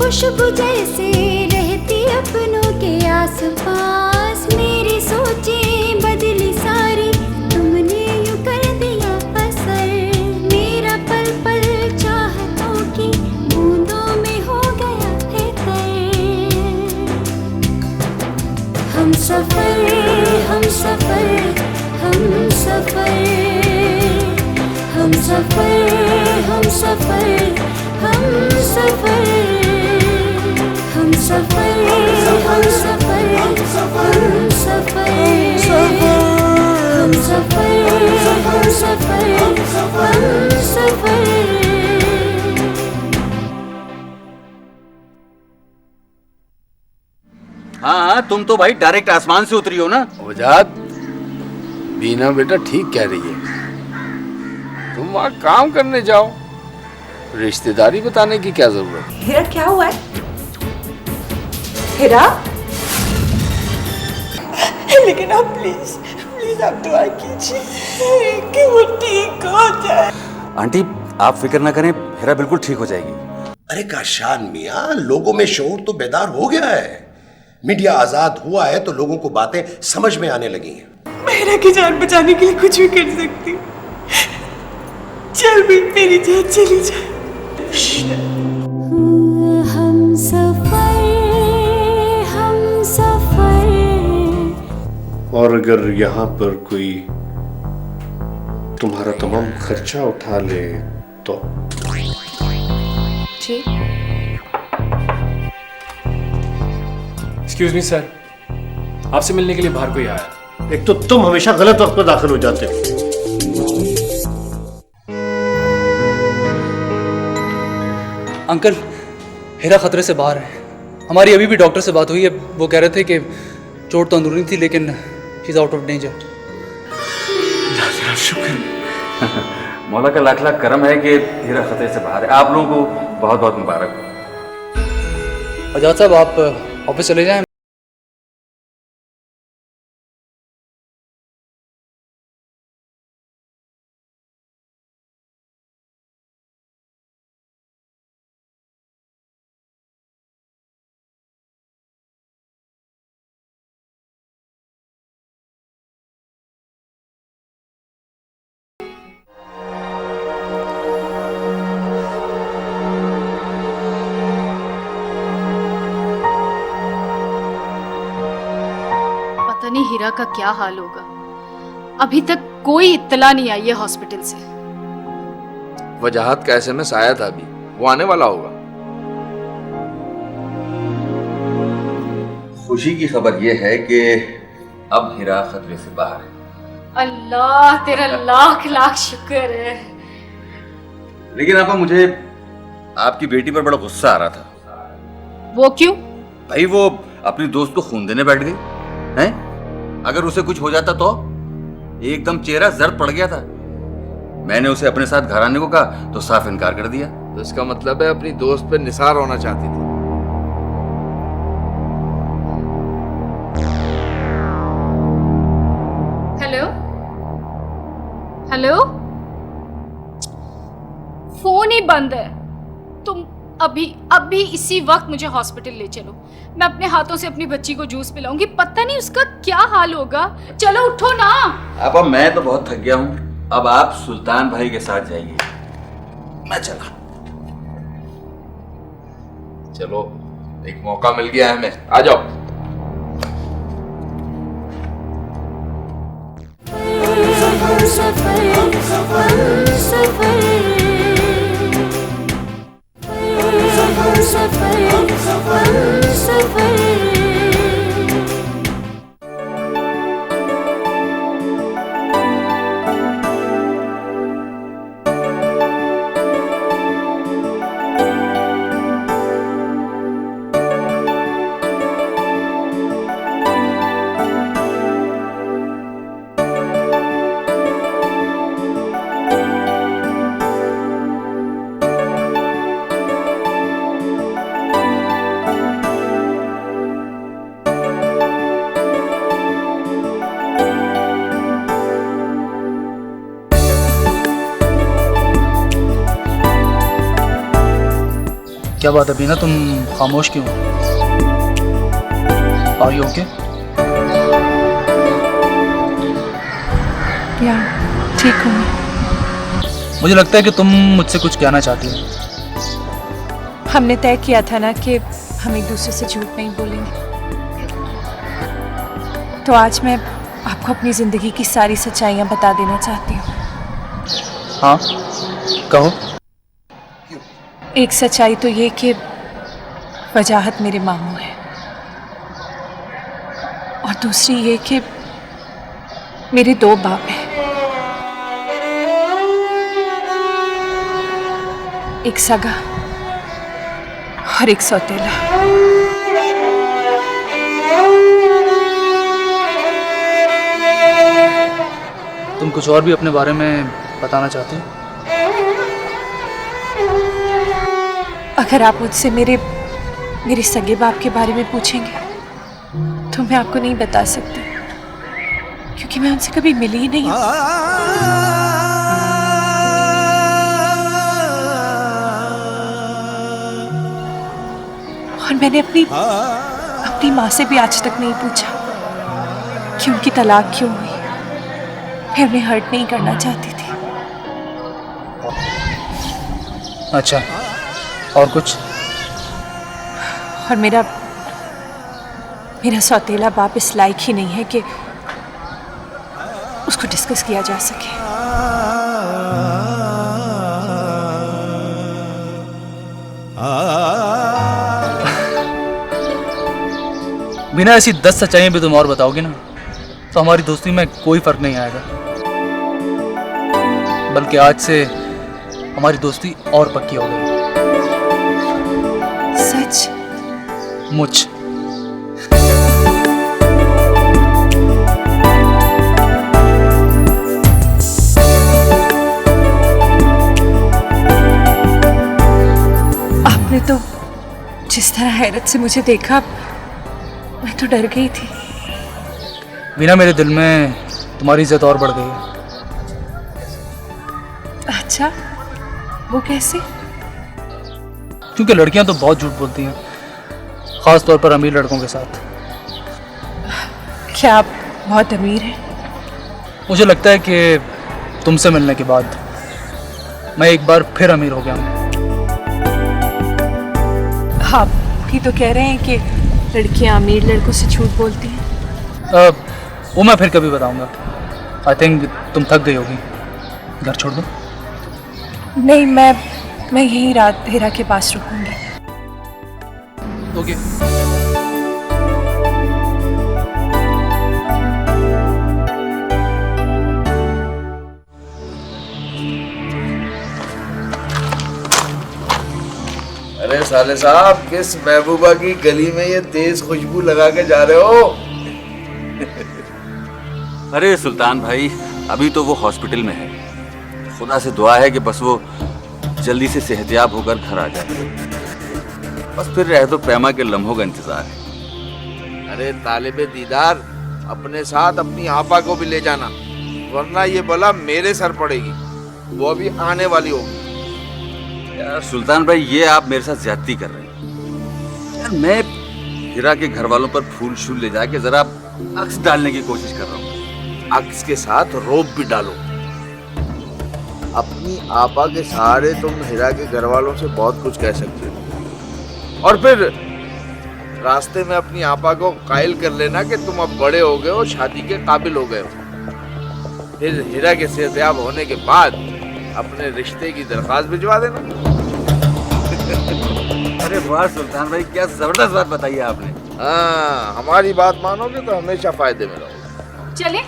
खुशबू जैसे रहती अपनों के आसपास, मेरी सोचें बदली सारी, तुमने यूं कर दिया असर, मेरा पल पल चाहतों की बूंदों में हो गया है तर। हम सफर, हम सफर, हम सफर, हम सफर, हम सफर, हम सफर, हम सफर, हम सफर, हम सफर, हम सफर, हम सफर, हम सफर, हम सफर। हाँ हाँ, तुम तो भाई डायरेक्ट आसमान से उतरी हो ना। वजाद, बीना बेटा ठीक कह रही है, तुम वहाँ काम करने जाओ, रिश्तेदारी बताने की क्या जरूरत है। हीरा क्या हुआ है? हीरा, लेकिन आप प्लीज प्लीज आप दुआ कीजिए कि वो ठीक हो जाए। आंटी आप फिक्र ना करें, हीरा बिल्कुल ठीक हो जाएगी। अरे काशान मियाँ, लोगों में शऊर तो बेदार हो गया है। मीडिया आजाद हुआ है तो लोगों को बातें समझ में आने लगी हैं। मैं हीरा की जान बचाने के लिए कुछ भी कर सकती हूँ। चल भी मेरी जान चली जाए। हम सफर, हम सफर। और अगर यहाँ पर कोई तुम्हारा तमाम खर्चा उठा ले तो? जी एक्सक्यूज मी सर, आपसे मिलने के लिए बाहर कोई आया। एक तो तुम हमेशा गलत वक्त पर दाखिल हो जाते हो। अंकल, हीरा खतरे से बाहर है। हमारी अभी भी डॉक्टर से बात हुई है, वो कह रहे थे कि चोट तो अंदरूनी थी लेकिन she is out of danger. शुक्र मौला का लाख लाख करम है कि हीरा खतरे से बाहर है। आप लोगों को बहुत बहुत मुबारक हो। आजाद साहब, आप ऑफिस चले जाएं। पता नहीं हीरा का क्या हाल होगा। अभी तक कोई इत्तला नहीं आई है हॉस्पिटल से। वजाहत का SMS आया था अभी, वो आने वाला होगा। खुशी की खबर यह है कि अब हीरा खतरे से बाहर है। अल्लाह तेरा लाख लाख शुक्र है। लेकिन आपा, मुझे आपकी बेटी पर बड़ा गुस्सा आ रहा था। वो क्यों? भाई वो अपनी दोस्त को खून देने बैठ गई हैं? अगर उसे कुछ हो जाता तो? एकदम चेहरा जर्द पड़ गया था। मैंने उसे अपने साथ घर आने को कहा तो साफ इनकार कर दिया। तो इसका मतलब है अपनी दोस्त पे निसार होना चाहती थी। हेलो हेलो, फोन ही बंद है। तुम अभी इसी वक्त मुझे हॉस्पिटल ले चलो। मैं अपने हाथों से अपनी बच्ची को जूस पिलाऊंगी। पता नहीं उसका क्या हाल होगा। चलो उठो ना। आपा, मैं तो बहुत थक गया हूँ। अब आप सुल्तान भाई के साथ जाइए, मैं चला। चलो, एक मौका मिल गया है हमें, आ जाओ। हम सफर, हम सफर, हम सफर, हम सफर। क्या बात है बीना, तुम खामोश क्यों? Are you okay? या ठीक हूँ मैं। मुझे लगता है कि तुम मुझसे कुछ कहना चाहती हो। हमने तय किया था ना कि हम एक दूसरे से झूठ नहीं बोलेंगे, तो आज मैं आपको अपनी जिंदगी की सारी सच्चाइयाँ बता देना चाहती हूँ। हाँ कहो। एक सच्चाई तो ये कि वजाहत मेरे मामू है, और दूसरी ये कि मेरे 2 बाप हैं, एक सगा और एक सौतेला। तुम कुछ और भी अपने बारे में बताना चाहते हो? अगर आप मुझसे मेरे सगे बाप के बारे में पूछेंगे तो मैं आपको नहीं बता सकती, क्योंकि मैं उनसे कभी मिली ही नहीं हूं। और मैंने अपनी माँ से भी आज तक नहीं पूछा कि उनकी तलाक क्यों हुई। मैं उन्हें हर्ट नहीं करना चाहती थी। अच्छा, और कुछ? और मेरा सौतेला बाप इस लायक ही नहीं है कि उसको डिस्कस किया जा सके। बिना ऐसी 10 सच्चाइयां भी तुम और बताओगे ना, तो हमारी दोस्ती में कोई फर्क नहीं आएगा, बल्कि आज से हमारी दोस्ती और पक्की हो गई। सच? मुझ आपने तो जिस तरह हैरत से मुझे देखा, मैं तो डर गई थी। बिना मेरे दिल में तुम्हारी इज्जत और बढ़ गई है। अच्छा, वो कैसे? क्योंकि लड़कियां तो बहुत झूठ बोलती हैं, खास तौर पर अमीर लड़कों के साथ। क्या आप बहुत अमीर हैं? मुझे लगता है कि तुमसे मिलने के बाद मैं एक बार फिर अमीर हो गया हूँ। आप भी तो कह रहे हैं कि लड़कियां अमीर लड़कों से झूठ बोलती हैं। वो मैं फिर कभी बताऊंगा। आई थिंक तुम थक गई होगी, घर छोड़ दो। नहीं, मैं यहीं रात हीरा के पास रुकूंगी। ओके। अरे साले साहब, किस महबूबा की गली में ये तेज खुशबू लगा के जा रहे हो? अरे सुल्तान भाई, अभी तो वो हॉस्पिटल में है। खुदा से दुआ है कि बस वो जल्दी से सेहतयाब होकर घर आ जाए। बस फिर रह तो पैमा के लम्हों का इंतजार है। अरे तालिबे दीदार, अपने साथ अपनी आपा को भी ले जाना, वरना ये बला मेरे सर पड़ेगी। वो अभी आने वाली होगी। यार सुल्तान भाई, ये आप मेरे साथ ज्यादती कर रहे हैं। यार मैं हीरा के घर वालों पर फूल शूल ले जाके जरा अक्स डालने की कोशिश कर रहा हूँ। अक्स के साथ रोब भी डालो। अपनी आपा के सहारे तुम हीरा के घर वालों से बहुत कुछ कह सकते हो, और फिर रास्ते में अपनी आपा को कायल कर लेना कि तुम अब बड़े हो गए हो, शादी के काबिल हो गए हो। फिर हीरा के सेहतयाब होने के बाद अपने रिश्ते की दरख्वास्त भिजवा देना। अरे वाह सुल्तान भाई, क्या जबरदस्त बात बताई है आपने। हाँ, हमारी बात मानोगे तो हमेशा फायदे में रहोगे। चले?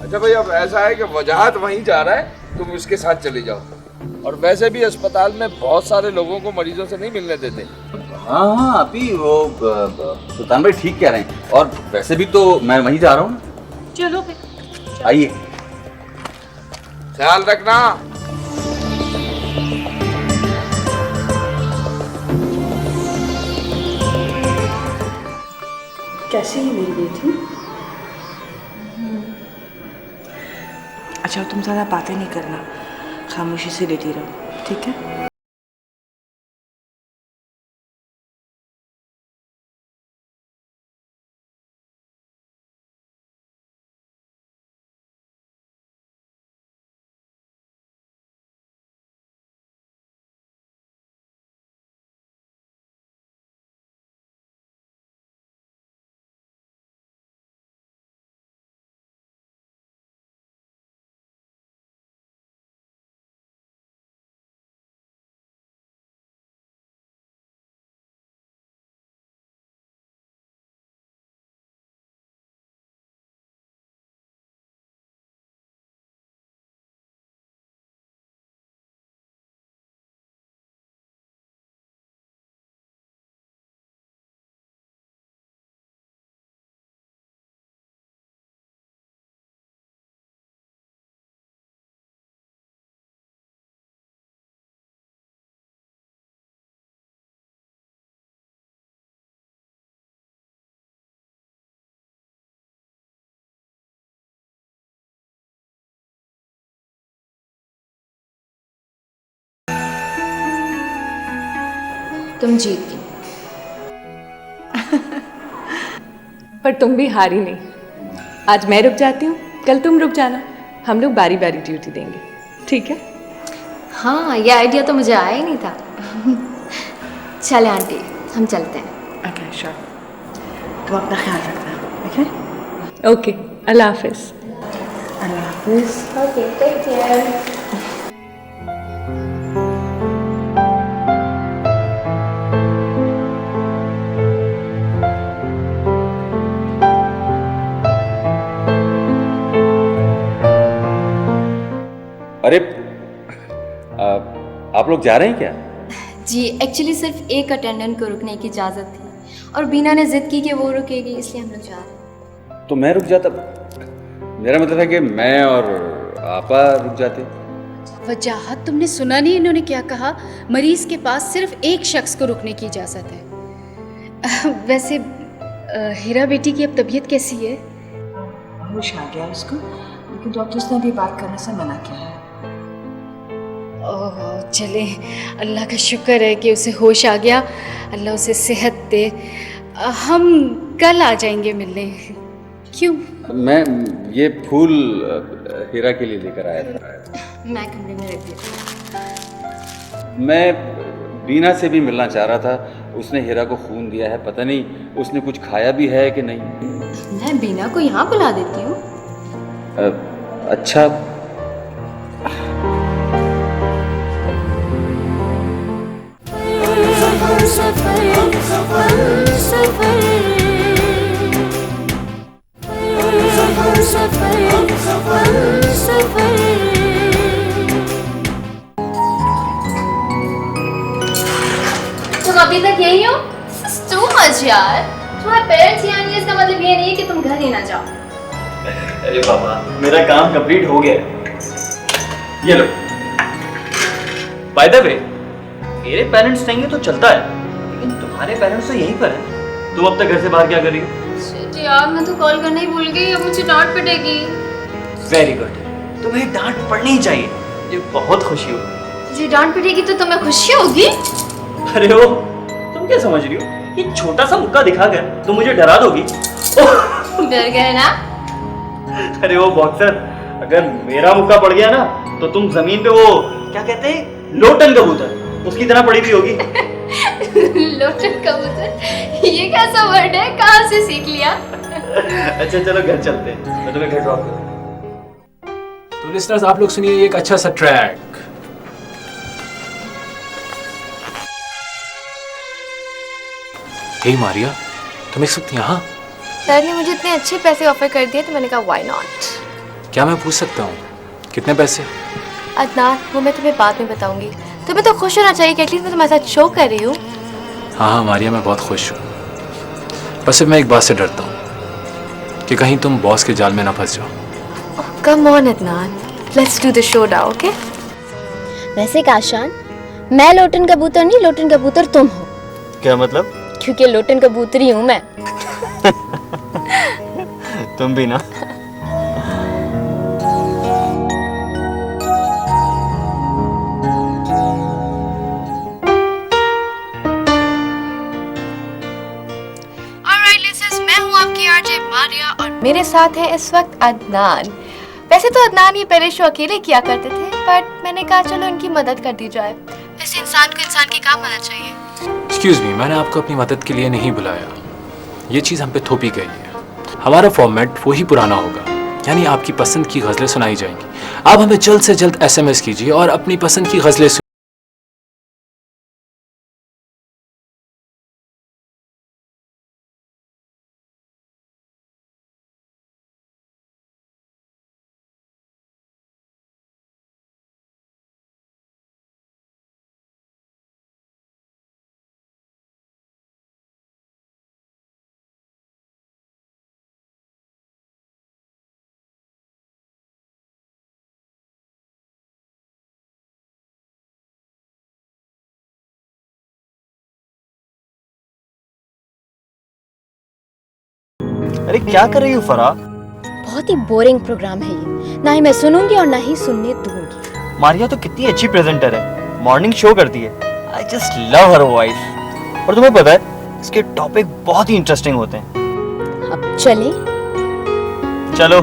अच्छा भाई, अब ऐसा है कि वजाहत वहीं जा रहा है, तुम उसके साथ चले जाओ। और वैसे भी अस्पताल में बहुत सारे लोगों को मरीजों से नहीं मिलने देते। हाँ अभी वो सुल्तान भाई ठीक कह रहे हैं, और वैसे भी तो मैं वहीं जा रहा हूँ ना। चलो फिर। आइए। ख्याल रखना। कैसी है मेरी बेटी? अच्छा, तुम ज़्यादा बातें नहीं करना, खामोशी से लेटी रहो, ठीक है? तुम जीत गई। पर तुम भी हारी नहीं। आज मैं रुक जाती हूँ, कल तुम रुक जाना, हम लोग बारी बारी ड्यूटी देंगे, ठीक है? हाँ, ये आइडिया तो मुझे आया ही नहीं था। चले आंटी, हम चलते हैं। ओके श्योर, तुम अपना ख्याल रखना। ओके ओके, अल्लाह हाफिज़। अल्लाह हाफिज़। Okay, take care. अरे आप लोग जा रहे हैं क्या? जी, एक्चुअली सिर्फ एक अटेंडेंट को रुकने की इजाज़त थी और बीना ने जिद की कि वो रुकेगी, इसलिए हम लोग जा रहे हैं। तो मैं रुक जाता। मेरा मतलब है कि मैं और आपा रुक जाते। वजाहत तुमने सुना नहीं इन्होंने क्या कहा? मरीज के पास सिर्फ एक शख्स को रुकने की इजाज़त है। वैसे हीरा बेटी की अब तबीयत कैसी है? होश आ गया उसको, लेकिन डॉक्टर्स ने अभी बात करने से मना किया है। ओह, चले, अल्लाह का शुक्र है कि उसे होश आ गया। अल्लाह उसे सेहत दे। हम कल आ जाएंगे मिलने। क्यों? मैं ये फूल हीरा के लिए लेकर आया था। मैं कमरे में रख देती। मैं बीना से भी मिलना चाह रहा था। उसने हीरा को खून दिया है, पता नहीं उसने कुछ खाया भी है कि नहीं। मैं बीना को यहाँ बुला देती हूँ। अच्छा। तुम अभी तक यही हो? टू मच यार। तुम्हारे पेरेंट्स यहाँ नहीं है, इसका मतलब ये नहीं है कि तुम घर ही ना जाओ। अरे बाबा, मेरा काम कंप्लीट हो गया है। ये लो। बाय द वे, मेरे पेरेंट्स नहीं है तो चलता है, लेकिन तुम्हारे पेरेंट्स तो यहीं पर है। तुम अब तक घर से बाहर क्या कर रही हो? शिट यार, मैं तो कॉल करना ही भूल गई। अब मुझे डांट पिटेगी। वेरी गुड, तुम्हें डांट पड़नी चाहिए। मुझे बहुत खुशी होगी। तुझे डांट पिटेगी तो तुम्हें खुशी होगी? अरे ओ, तुम क्या समझ रही हो? ये छोटा सा मुक्का दिखाकर तुम मुझे डरा दोगी? डर गए ना? अरे वो बॉक्सर, अगर मेरा मुक्का पड़ गया ना तो तुम जमीन पे वो क्या कहते हैं, लोटन कबूतर, उसकी तरह पड़ी हुई होगी। लोटन कबूतर, ये कैसा वर्ड है? कहाँ से सीख लिया? अच्छा चलो घर चलते हैं, मैं तुम्हें घर ड्रॉप करूँ। तो लिस्टर्स, आप लोग सुनिए एक अच्छा सा ट्रैक। हे मारिया, तुम इस वक्त यहाँ? सर ने मुझे इतने अच्छे पैसे ऑफर कर दिए तो मैंने कहा व्हाई नॉट। क्या मैं पूछ सकता हूँ कितने पैसे? अदनान, वो मैं तुम्हें बाद में बताऊंगी। तुम्हें तो खुश होना चाहिए कि एटलीस्ट मैं तुम्हारे साथ शो कर रही हूँ। हाँ मारिया, मैं बहुत खुश हूँ। बस सिर्फ मैं एक बात से डरता हूँ कि कहीं तुम बॉस के जाल में ना फंस जाओ। Come on Adnan, let's do the show now, okay? वैसे काशान, मैं लोटन कबूतर नहीं, लोटन कबूतर तुम हो। क्या मतलब? क्योंकि लोटन कबूतरी हूँ मैं। तुम भी ना। मैं हूँ आपकी आरजे मारिया और मेरे साथ है इस वक्त अदनान। वैसे तो अदनान ये पहले शो अकेले किया करते थे, बट मैंने कहा चलो इनकी मदद कर दी जाए। वैसे इंसान को इंसान की काम मदद चाहिए। एक्सक्यूज मी, मैंने आपको अपनी मदद के लिए नहीं बुलाया। ये चीज़ हम पे थोपी गई है। हमारा फॉर्मेट वही पुराना होगा, यानी आपकी पसंद की गज़लें सुनाई जाएंगी। आप हमें जल्द से जल्द SMS कीजिए और अपनी पसंद की गज़लें अरे क्या कर रही हो फराह? बहुत ही बोरिंग प्रोग्राम है ये, ना ही मैं सुनूंगी और ना ही सुनने दूंगी। मारिया तो कितनी अच्छी प्रेजेंटर है, मॉर्निंग शो करती है। I just love her voice. और तुम्हें पता है इसके टॉपिक बहुत ही इंटरेस्टिंग होते हैं। अब चले। चलो।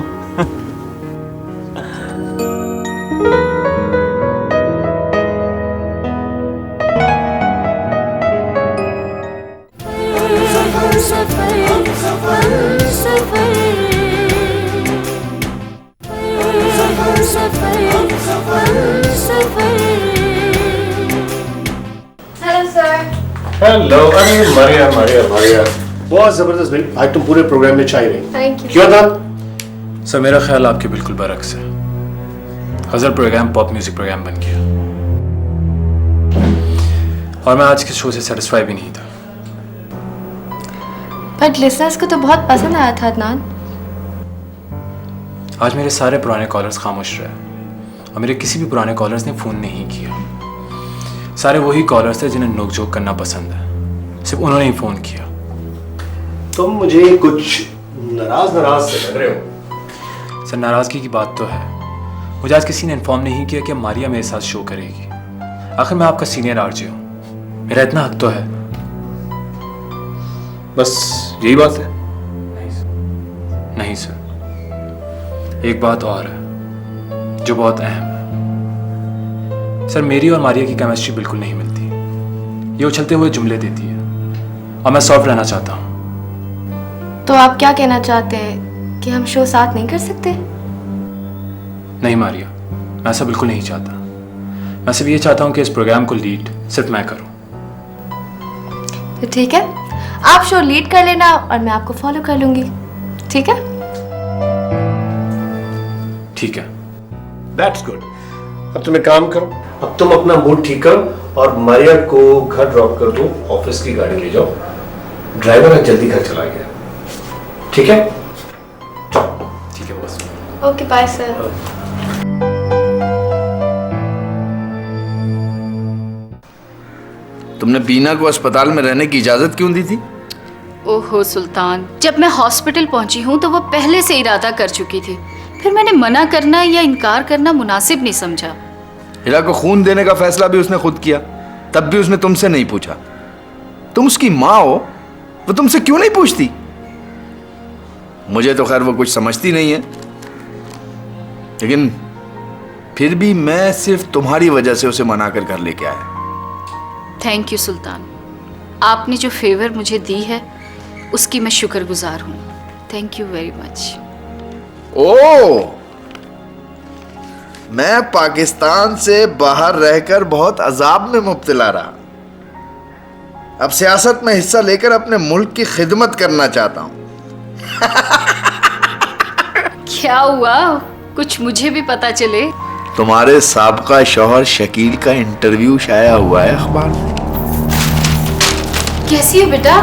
हेलो, अरे मारिया मारिया मारिया, बहुत जबरदस्त भाई। आज तुम पूरे प्रोग्राम में चाय रही। Thank you. क्यों था? सर मेरा ख्याल आपके बिल्कुल बरक्स है। गजल प्रोग्राम पॉप म्यूजिक प्रोग्राम बन गया और मैं आज के शो से सेटिस्फाई भी नहीं था। बट लिसनर्स को तो बहुत पसंद आया था अदनान। आज मेरे सारे पुराने कॉलर्स खामोश रहे और मेरे किसी भी पुराने कॉलर्स ने फ़ोन नहीं किया। सारे वही कॉलर्स थे जिन्हें नोकझोंक करना पसंद है, सिर्फ उन्होंने ही फ़ोन किया। तुम मुझे कुछ नाराज से लग रहे हो। सर नाराज़गी की बात तो है, मुझे आज किसी ने इन्फॉर्म नहीं किया कि मारिया मेरे साथ शो करेगी। आखिर मैं आपका सीनियर आरजे हूँ, मेरा इतना हक तो है। बस यही बात है? नहीं सर, एक बात और है जो बहुत अहम है। सर मेरी और मारिया की केमिस्ट्री बिल्कुल नहीं मिलती। ये उछलते हुए जुमले देती है और मैं सॉफ्ट रहना चाहता हूँ। तो आप क्या कहना चाहते हैं कि हम शो साथ नहीं कर सकते? नहीं मारिया, मैं ऐसा बिल्कुल नहीं चाहता। मैं सिर्फ ये चाहता हूँ कि इस प्रोग्राम को लीड सिर्फ मैं करूँ। तो ठीक है, आप शो लीड कर लेना और मैं आपको फॉलो कर लूंगी। ठीक है? ठीक है। That's good. अब तुम एक काम करो, अब तुम अपना मूड ठीक करो और मारिया को घर ड्रॉप कर दो, ऑफिस की गाड़ी ले जाओ। ड्राइवर आज जल्दी घर चला गया। ठीक है? ठीक है बॉस। Okay bye sir. तुमने बीना को अस्पताल में रहने की इजाजत क्यों दी थी? ओहो सुल्तान, जब मैं हॉस्पिटल पहुंची हूं तो वो पहले से इरादा कर चुकी थी। फिर मैंने मना करना या इनकार करना मुनासिब नहीं समझा। हिरा को खून देने का फैसला भी उसने खुद किया, तब भी उसने तुमसे नहीं पूछा। तुम उसकी माँ हो, वो तुमसे क्यों नहीं पूछती? मुझे तो खैर वो कुछ समझती नहीं है, लेकिन फिर भी मैं सिर्फ तुम्हारी वजह से उसे मना कर घर लेके आया। थैंक यू सुल्तान, आपने जो फेवर मुझे दी है उसकी मैं शुक्रगुजार हूँ। Thank you very much. ओ, मैं पाकिस्तान से बाहर रहकर बहुत अजाब में मुब्तला रहा। अब सियासत में हिस्सा लेकर अपने मुल्क की खिदमत करना चाहता हूं। क्या हुआ, कुछ मुझे भी पता चले। तुम्हारे साबका शौहर शकील का इंटरव्यू शाया हुआ है अखबार में। कैसी है बेटा?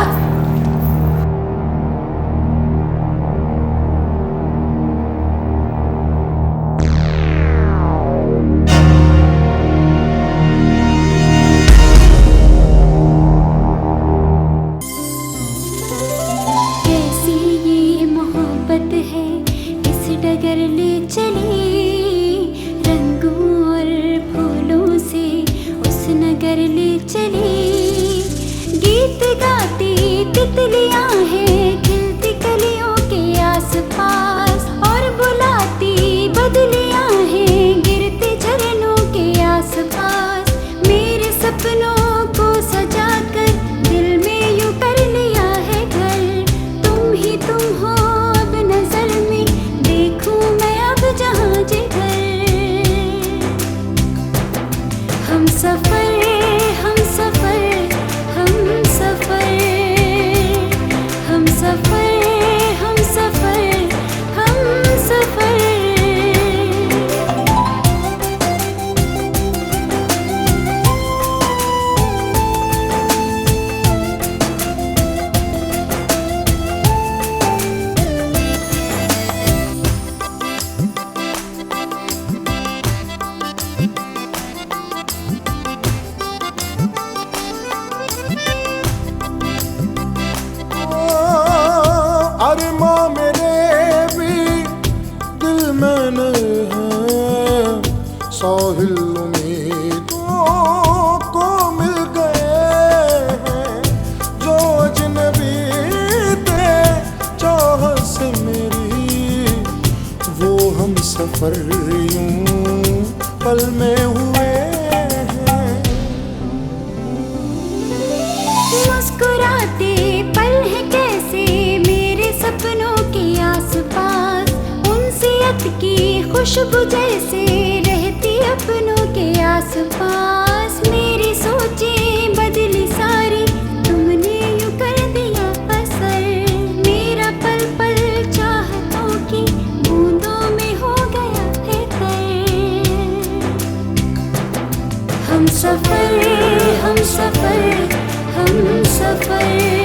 सफर यूं पल में हुए हैं। मुस्कुराते पल है कैसे मेरे सपनों के आसपास, उनसियत की खुशबू जैसे रहती अपनों के आसपास। मेरी सोचें बदली सारी, तुमने यूं कर दिया असर, मेरा पल पल चाहतों की बूंदों में हो गया है तर। हम सफर, हम सफर, हम सफर।